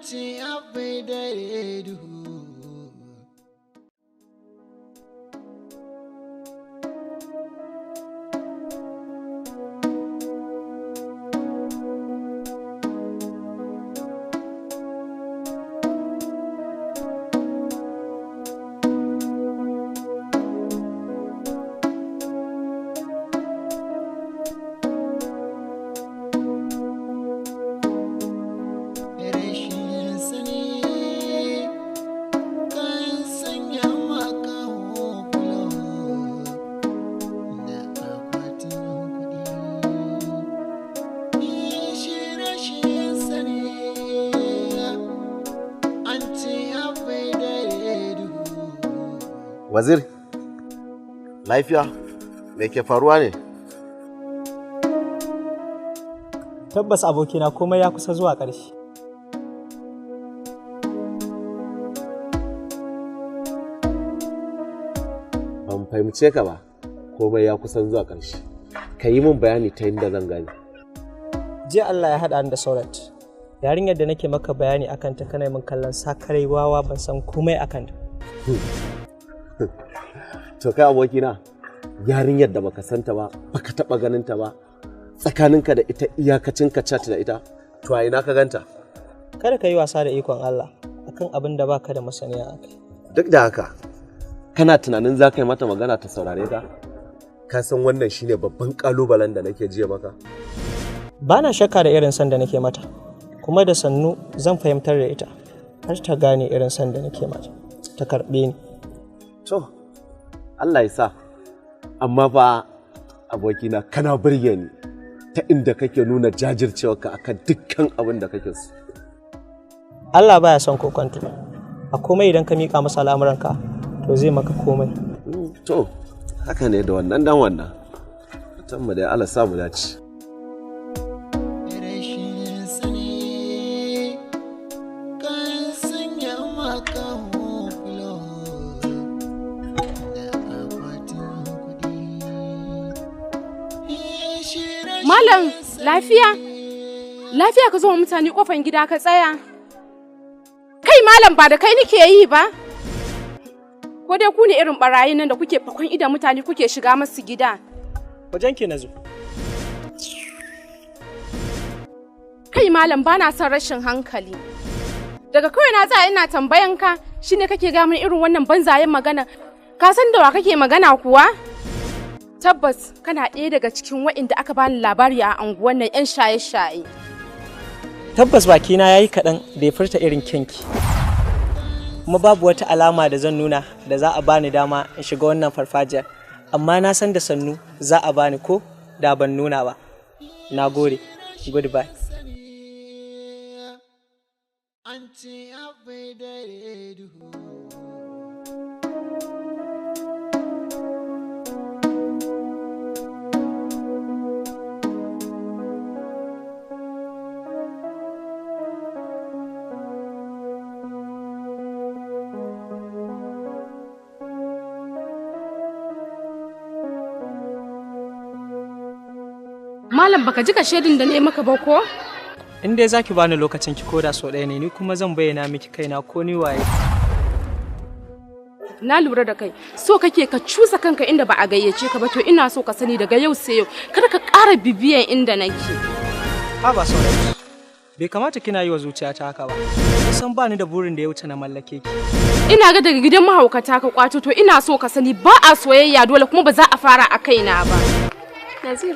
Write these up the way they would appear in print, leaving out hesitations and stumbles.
ce abai dare duhu. Wazir, lafiya, me ke faruwa ne? Tabbas abokina komai ya kusa zuwa ƙarshe. Ban fahimce ka ba, komai ya kusan zuwa ƙarshe. Ka yi min bayani ta yadda zan gane. Jiya Allah ya haɗa ni da Saurat. Yarinyar da nake maka bayani akan ta kana min kallon sakarai wawa ban san komai akan ta. To kai abokina, yarinyar da baka santa ba, baka taba ganin ta ba, tsakaninka da ita iyakacin ka chat da ita, to a ina ka ganta? Kada ka yi wasa da ikon Allah akan abin da baka da masaniya akai. Duk da haka, kana tunanin za ka yi mata magana ta saurare ka? Ka san wannan shine babban kalubalen da nake jiya maka? Bana shakka da irin san da nake mata, kuma da sannu zan fahimtar da ita har ta gane irin san da nake mata, ta karɓe ni. To, Allah ya sa, amma fa abokina kana burge ni ta inda kake nuna jajircewarka akan dukkan abin da kake so. Allah baya son kokonto. A komai idan ka mika masa al'amuranka, to zai maka komai. To, haka ne da wannan dan wannan. Tamma dai Allah sa mu dace. Malam, lafiya? Lafiya ka zo mutane kofan gida ka tsaya? Kai malam ba da kai nake yi ba? Ko dai ku ne irin barayin nan da kuke fakon idan mutane kuke shiga masu gida? Wajen ke nazo. Kai malam bana son rashin hankali. Daga kawai na tsaya ina tambayan ka, shine kake ga min irin wannan banzayen magana? Ka san da wa kake magana kuwa? Tabbas kana ɗaya daga cikin waɗanda aka bani labari a anguwan nan 'yan shaye-shaye. Tabbas bakina yayi kaɗan da ya furta irin kyanki. Kuma babu wata alama da zan nuna da za a bani dama in shiga wannan farfajiyar. Amma na san da sannu za a bani ko da ban nuna ba. Na gode. Goodbye. Malam baka ji ka shedin da ne maka ba ko? In dai zaki bani lokacin ki koda so ɗaya ne ni kuma zan bayyana miki kaina ko ni waye. Na lura da kai, so kake ka cusa kanka inda ba a gayyace ka ba, to ina so ka sani daga yau sai yau kada ka ƙara bibiyan inda nake. Ha ba Saurat. Bai kamata kina yi wa zuciyata haka ba. Kusan bani da burin da ya wuce na mallake ki. Ina ga daga gidan mahaukata ka kwato, to ina so ka sani ba a soyayya dole kuma ba za a fara a kaina ba. Nazir,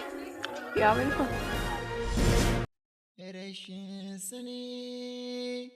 ya welcome. Rashin sani